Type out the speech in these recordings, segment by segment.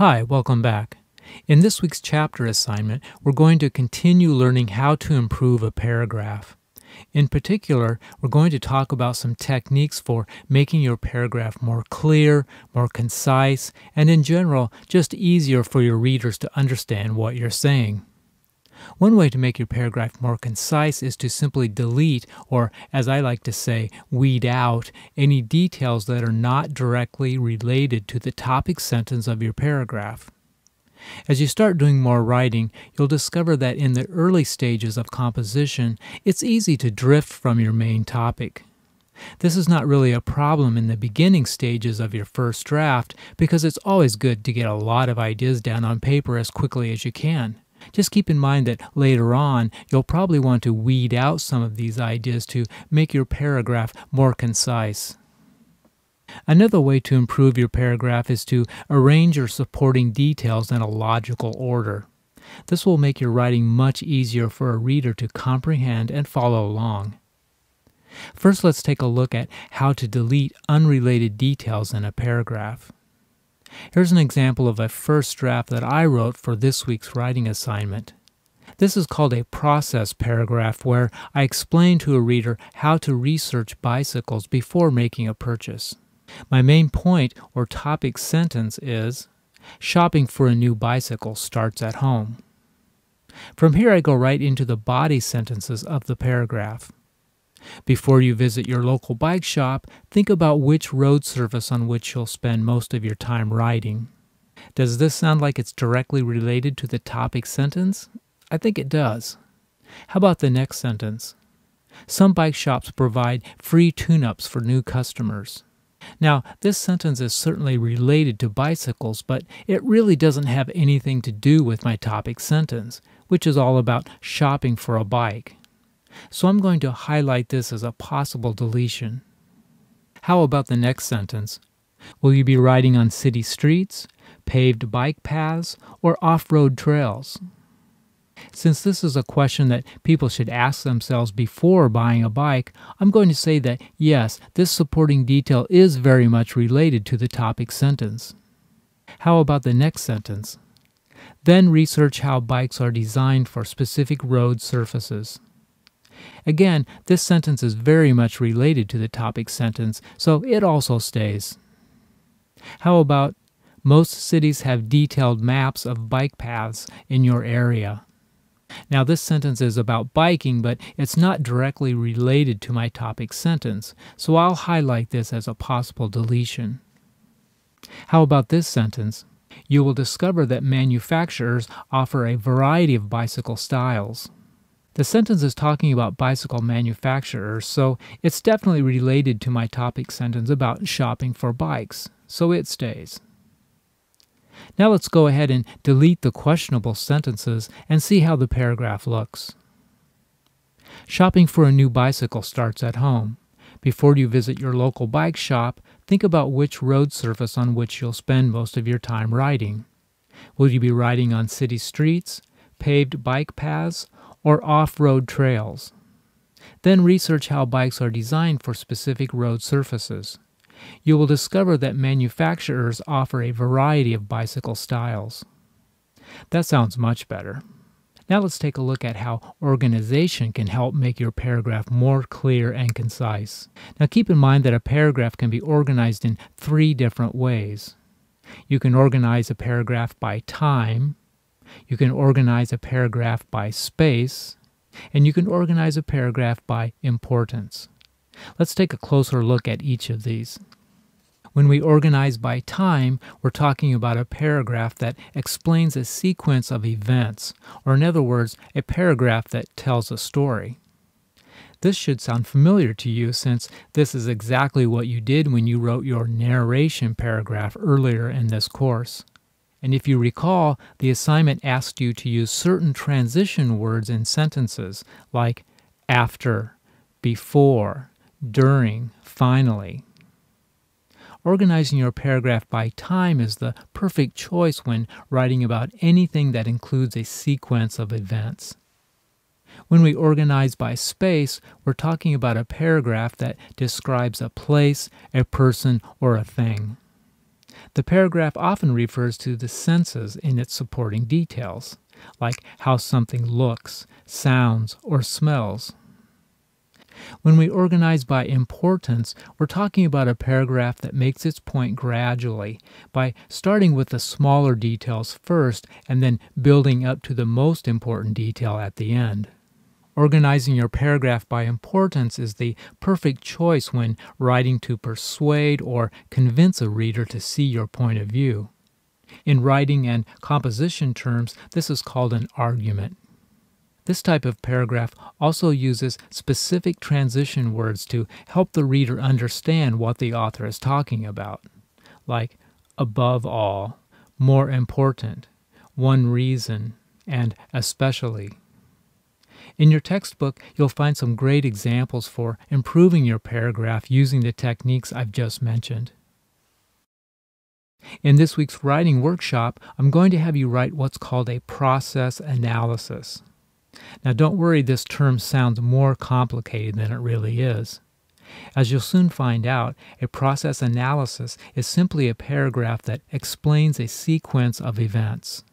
Hi, welcome back. In this week's chapter assignment, we're going to continue learning how to improve a paragraph. In particular, we're going to talk about some techniques for making your paragraph more clear, more concise, and in general, just easier for your readers to understand what you're saying. One way to make your paragraph more concise is to simply delete, or as I like to say, weed out, any details that are not directly related to the topic sentence of your paragraph. As you start doing more writing, you'll discover that in the early stages of composition, it's easy to drift from your main topic. This is not really a problem in the beginning stages of your first draft because it's always good to get a lot of ideas down on paper as quickly as you can. Just keep in mind that later on, you'll probably want to weed out some of these ideas to make your paragraph more concise. Another way to improve your paragraph is to arrange your supporting details in a logical order. This will make your writing much easier for a reader to comprehend and follow along. First, let's take a look at how to delete unrelated details in a paragraph. Here's an example of a first draft that I wrote for this week's writing assignment. This is called a process paragraph where I explain to a reader how to research bicycles before making a purchase. My main point or topic sentence is, shopping for a new bicycle starts at home. From here I go right into the body sentences of the paragraph. Before you visit your local bike shop, think about which road surface on which you'll spend most of your time riding. Does this sound like it's directly related to the topic sentence? I think it does. How about the next sentence? Some bike shops provide free tune-ups for new customers. Now, this sentence is certainly related to bicycles, but it really doesn't have anything to do with my topic sentence, which is all about shopping for a bike. So I'm going to highlight this as a possible deletion. How about the next sentence? Will you be riding on city streets, paved bike paths, or off-road trails? Since this is a question that people should ask themselves before buying a bike, I'm going to say that yes, this supporting detail is very much related to the topic sentence. How about the next sentence? Then research how bikes are designed for specific road surfaces. Again, this sentence is very much related to the topic sentence, so it also stays. How about, most cities have detailed maps of bike paths in your area. Now this sentence is about biking, but it's not directly related to my topic sentence, so I'll highlight this as a possible deletion. How about this sentence? You will discover that manufacturers offer a variety of bicycle styles. The sentence is talking about bicycle manufacturers, so it's definitely related to my topic sentence about shopping for bikes, so it stays. Now let's go ahead and delete the questionable sentences and see how the paragraph looks. Shopping for a new bicycle starts at home. Before you visit your local bike shop, think about which road surface on which you'll spend most of your time riding. Will you be riding on city streets, paved bike paths, or off-road trails? Then research how bikes are designed for specific road surfaces. You will discover that manufacturers offer a variety of bicycle styles. That sounds much better. Now let's take a look at how organization can help make your paragraph more clear and concise. Now keep in mind that a paragraph can be organized in 3 different ways. You can organize a paragraph by time, you can organize a paragraph by space, and you can organize a paragraph by importance. Let's take a closer look at each of these. When we organize by time, we're talking about a paragraph that explains a sequence of events, or in other words, a paragraph that tells a story. This should sound familiar to you since this is exactly what you did when you wrote your narration paragraph earlier in this course. And if you recall, the assignment asked you to use certain transition words in sentences like after, before, during, finally. Organizing your paragraph by time is the perfect choice when writing about anything that includes a sequence of events. When we organize by space, we're talking about a paragraph that describes a place, a person, or a thing. The paragraph often refers to the senses in its supporting details, like how something looks, sounds, or smells. When we organize by importance, we're talking about a paragraph that makes its point gradually, by starting with the smaller details first and then building up to the most important detail at the end. Organizing your paragraph by importance is the perfect choice when writing to persuade or convince a reader to see your point of view. In writing and composition terms, this is called an argument. This type of paragraph also uses specific transition words to help the reader understand what the author is talking about, like above all, more important, one reason, and especially. In your textbook, you'll find some great examples for improving your paragraph using the techniques I've just mentioned. In this week's writing workshop, I'm going to have you write what's called a process analysis. Now, don't worry, this term sounds more complicated than it really is. As you'll soon find out, a process analysis is simply a paragraph that explains a sequence of events.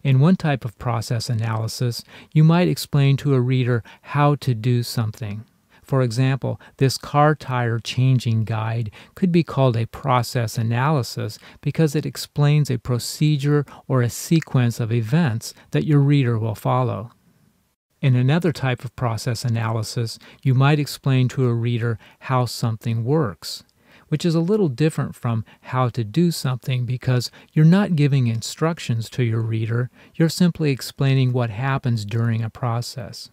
In one type of process analysis, you might explain to a reader how to do something. For example, this car tire changing guide could be called a process analysis because it explains a procedure or a sequence of events that your reader will follow. In another type of process analysis, you might explain to a reader how something works, which is a little different from how to do something because you're not giving instructions to your reader, you're simply explaining what happens during a process.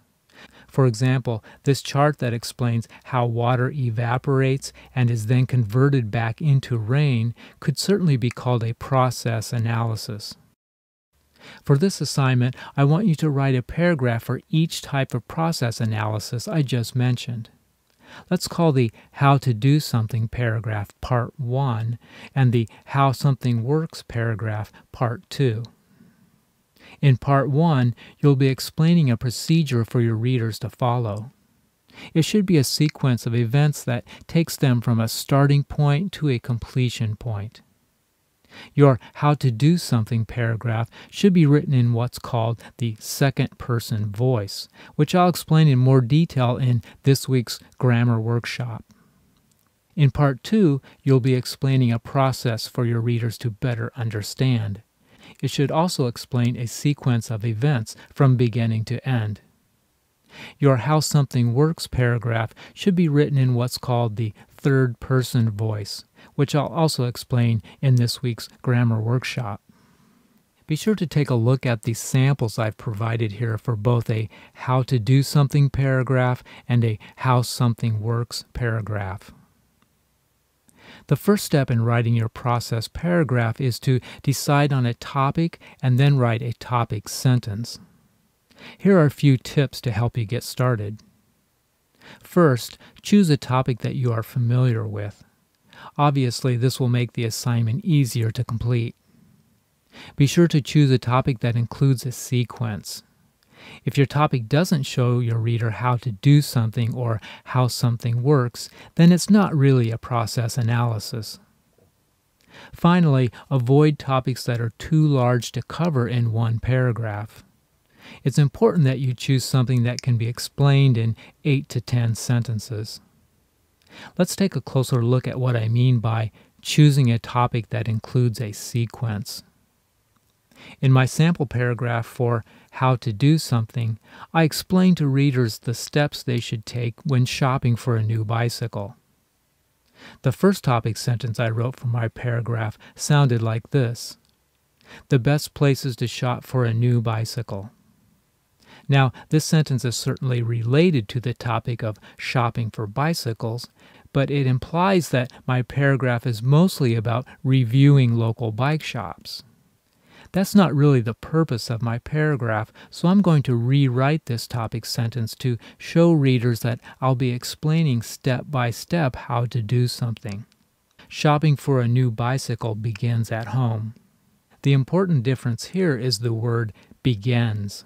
For example, this chart that explains how water evaporates and is then converted back into rain could certainly be called a process analysis. For this assignment, I want you to write a paragraph for each type of process analysis I just mentioned. Let's call the How to Do Something paragraph Part 1 and the How Something Works paragraph Part 2. In Part 1, you'll be explaining a procedure for your readers to follow. It should be a sequence of events that takes them from a starting point to a completion point. Your How to Do Something paragraph should be written in what's called the second person voice, which I'll explain in more detail in this week's grammar workshop. In Part 2, you'll be explaining a process for your readers to better understand. It should also explain a sequence of events from beginning to end. Your How Something Works paragraph should be written in what's called the third person voice, which I'll also explain in this week's grammar workshop. Be sure to take a look at the samples I've provided here for both a How to Do Something paragraph and a How Something Works paragraph. The first step in writing your process paragraph is to decide on a topic and then write a topic sentence. Here are a few tips to help you get started. First, choose a topic that you are familiar with. Obviously, this will make the assignment easier to complete. Be sure to choose a topic that includes a sequence. If your topic doesn't show your reader how to do something or how something works, then it's not really a process analysis. Finally, avoid topics that are too large to cover in one paragraph. It's important that you choose something that can be explained in 8 to 10 sentences. Let's take a closer look at what I mean by choosing a topic that includes a sequence. In my sample paragraph for How to Do Something, I explain to readers the steps they should take when shopping for a new bicycle. The first topic sentence I wrote for my paragraph sounded like this: the best places to shop for a new bicycle. Now, this sentence is certainly related to the topic of shopping for bicycles, but it implies that my paragraph is mostly about reviewing local bike shops. That's not really the purpose of my paragraph, so I'm going to rewrite this topic sentence to show readers that I'll be explaining step by step how to do something. Shopping for a new bicycle begins at home. The important difference here is the word begins,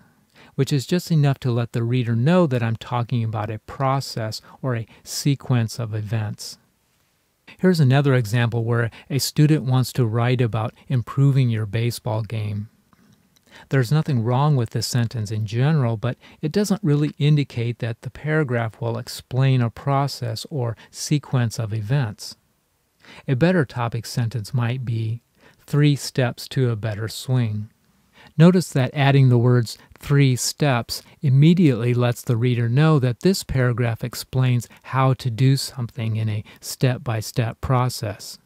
which is just enough to let the reader know that I'm talking about a process or a sequence of events. Here's another example where a student wants to write about improving your baseball game. There's nothing wrong with this sentence in general, but it doesn't really indicate that the paragraph will explain a process or sequence of events. A better topic sentence might be 3 steps to a better swing. Notice that adding the words 3 steps immediately lets the reader know that this paragraph explains how to do something in a step-by-step process.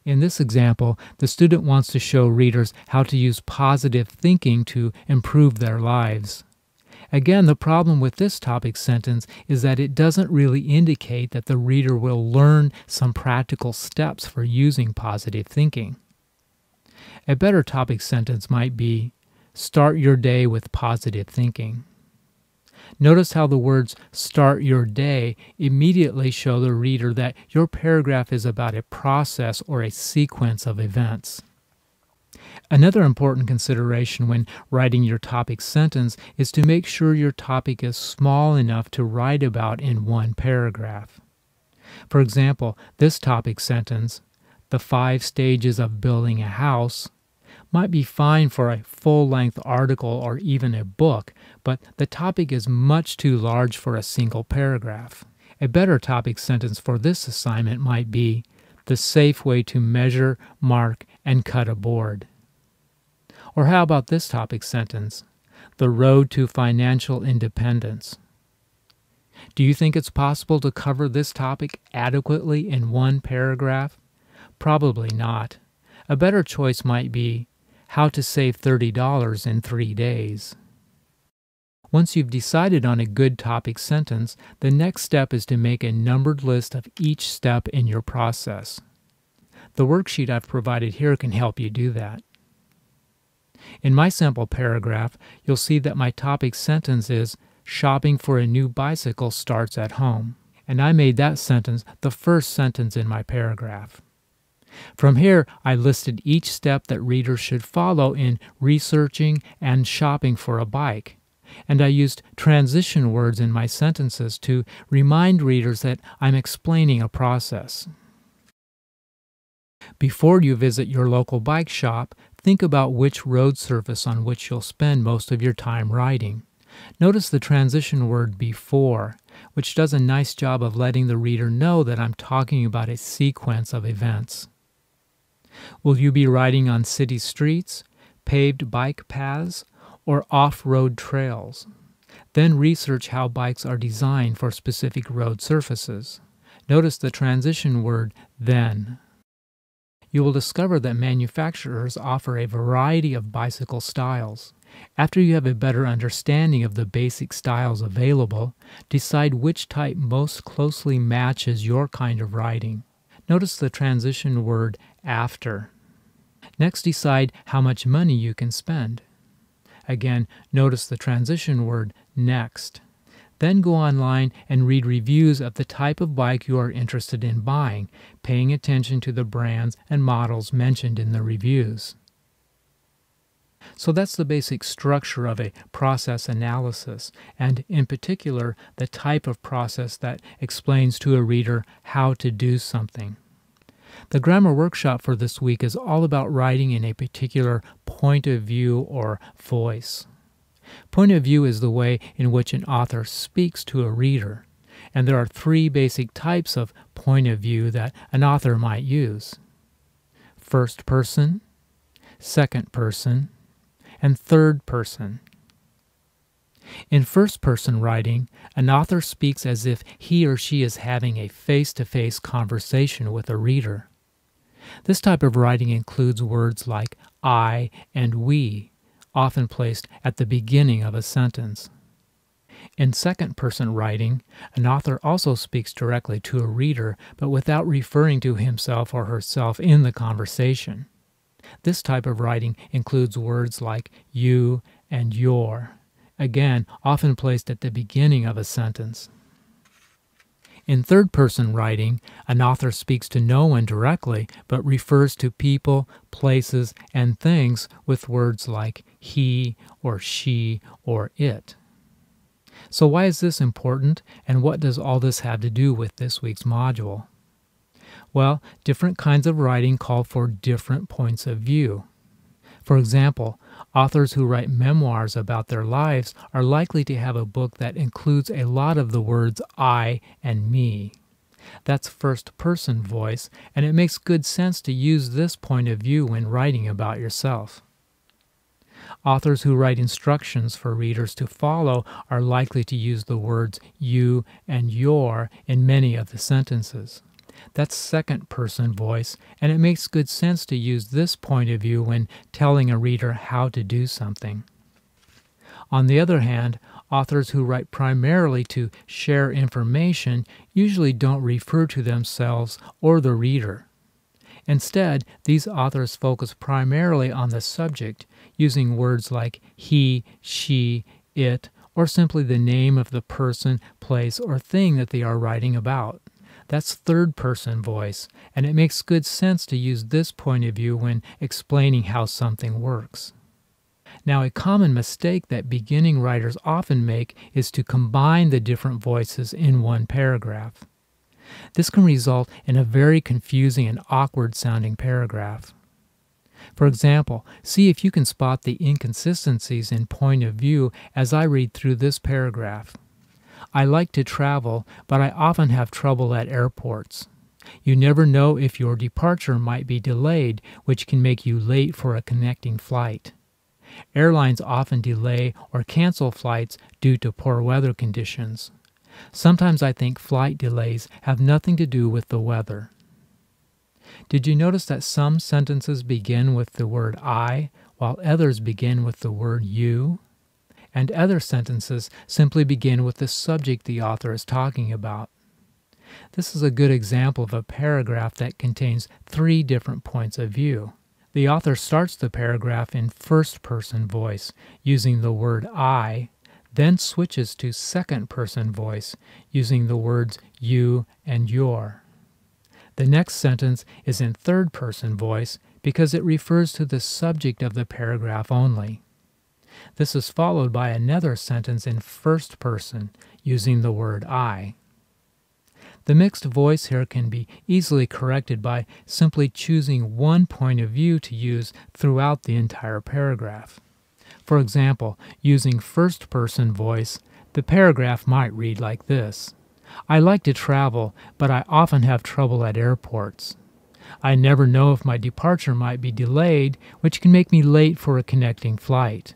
In this example, the student wants to show readers how to use positive thinking to improve their lives. Again, the problem with this topic sentence is that it doesn't really indicate that the reader will learn some practical steps for using positive thinking. A better topic sentence might be, start your day with positive thinking. Notice how the words start your day immediately show the reader that your paragraph is about a process or a sequence of events. Another important consideration when writing your topic sentence is to make sure your topic is small enough to write about in one paragraph. For example, this topic sentence, the 5 stages of building a house, might be fine for a full-length article or even a book, but the topic is much too large for a single paragraph. A better topic sentence for this assignment might be, the safe way to measure, mark, and cut a board. Or how about this topic sentence, the road to financial independence? Do you think it's possible to cover this topic adequately in one paragraph? Probably not. A better choice might be, how to save $30 in 3 days. Once you've decided on a good topic sentence, the next step is to make a numbered list of each step in your process. The worksheet I've provided here can help you do that. In my sample paragraph, you'll see that my topic sentence is, shopping for a new bicycle starts at home, and I made that sentence the first sentence in my paragraph. From here, I listed each step that readers should follow in researching and shopping for a bike, and I used transition words in my sentences to remind readers that I'm explaining a process. Before you visit your local bike shop, think about which road surface on which you'll spend most of your time riding. Notice the transition word before, which does a nice job of letting the reader know that I'm talking about a sequence of events. Will you be riding on city streets, paved bike paths, or off-road trails? Then research how bikes are designed for specific road surfaces. Notice the transition word then. You will discover that manufacturers offer a variety of bicycle styles. After you have a better understanding of the basic styles available, decide which type most closely matches your kind of riding. Notice the transition word after. Next, decide how much money you can spend. Again, notice the transition word next. Then go online and read reviews of the type of bike you are interested in buying, paying attention to the brands and models mentioned in the reviews. So that's the basic structure of a process analysis, and in particular, the type of process that explains to a reader how to do something. The grammar workshop for this week is all about writing in a particular point of view or voice. Point of view is the way in which an author speaks to a reader, and there are 3 basic types of point of view that an author might use: first person, second person, and third person. In first-person writing, an author speaks as if he or she is having a face-to-face conversation with a reader. This type of writing includes words like I and we, often placed at the beginning of a sentence. In second-person writing, an author also speaks directly to a reader, but without referring to himself or herself in the conversation. This type of writing includes words like you and your, again, often placed at the beginning of a sentence. In third-person writing, an author speaks to no one directly, but refers to people, places, and things with words like he or she or it. So why is this important, and what does all this have to do with this week's module? Well, different kinds of writing call for different points of view. For example, authors who write memoirs about their lives are likely to have a book that includes a lot of the words I and me. That's first-person voice, and it makes good sense to use this point of view when writing about yourself. Authors who write instructions for readers to follow are likely to use the words you and your in many of the sentences. That's second-person voice, and it makes good sense to use this point of view when telling a reader how to do something. On the other hand, authors who write primarily to share information usually don't refer to themselves or the reader. Instead, these authors focus primarily on the subject, using words like he, she, it, or simply the name of the person, place, or thing that they are writing about. That's third-person voice, and it makes good sense to use this point of view when explaining how something works. Now, a common mistake that beginning writers often make is to combine the different voices in one paragraph. This can result in a very confusing and awkward-sounding paragraph. For example, see if you can spot the inconsistencies in point of view as I read through this paragraph. I like to travel, but I often have trouble at airports. You never know if your departure might be delayed, which can make you late for a connecting flight. Airlines often delay or cancel flights due to poor weather conditions. Sometimes I think flight delays have nothing to do with the weather. Did you notice that some sentences begin with the word I, while others begin with the word you? And other sentences simply begin with the subject the author is talking about. This is a good example of a paragraph that contains three different points of view. The author starts the paragraph in first-person voice, using the word I, then switches to second-person voice, using the words you and your. The next sentence is in third-person voice because it refers to the subject of the paragraph only. This is followed by another sentence in first person, using the word I. The mixed voice here can be easily corrected by simply choosing one point of view to use throughout the entire paragraph. For example, using first-person voice, the paragraph might read like this. I like to travel, but I often have trouble at airports. I never know if my departure might be delayed, which can make me late for a connecting flight.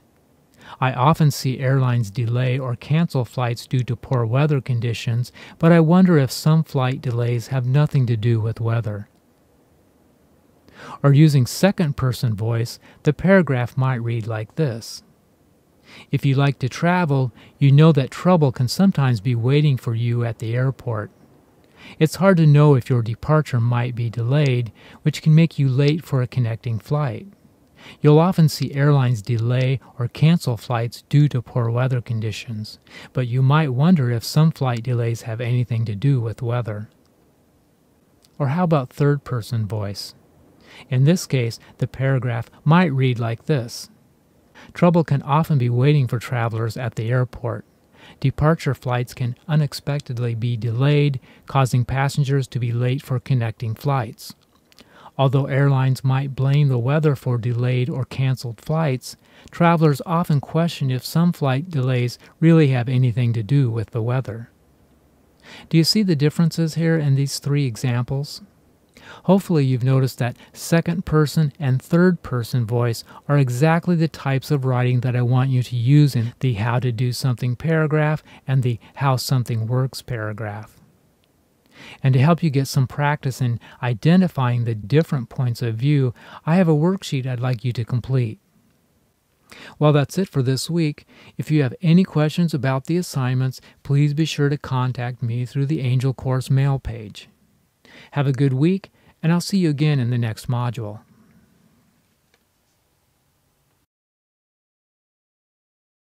I often see airlines delay or cancel flights due to poor weather conditions, but I wonder if some flight delays have nothing to do with weather. Or using second-person voice, the paragraph might read like this. If you like to travel, you know that trouble can sometimes be waiting for you at the airport. It's hard to know if your departure might be delayed, which can make you late for a connecting flight. You'll often see airlines delay or cancel flights due to poor weather conditions, but you might wonder if some flight delays have anything to do with weather. Or how about third-person voice? In this case, the paragraph might read like this. Trouble can often be waiting for travelers at the airport. Departure flights can unexpectedly be delayed, causing passengers to be late for connecting flights. Although airlines might blame the weather for delayed or canceled flights, travelers often question if some flight delays really have anything to do with the weather. Do you see the differences here in these three examples? Hopefully you've noticed that second-person and third-person voice are exactly the types of writing that I want you to use in the How to Do Something paragraph and the How Something Works paragraph. And to help you get some practice in identifying the different points of view, I have a worksheet I'd like you to complete. Well, that's it for this week. If you have any questions about the assignments, please be sure to contact me through the Angel Course mail page. Have a good week, and I'll see you again in the next module.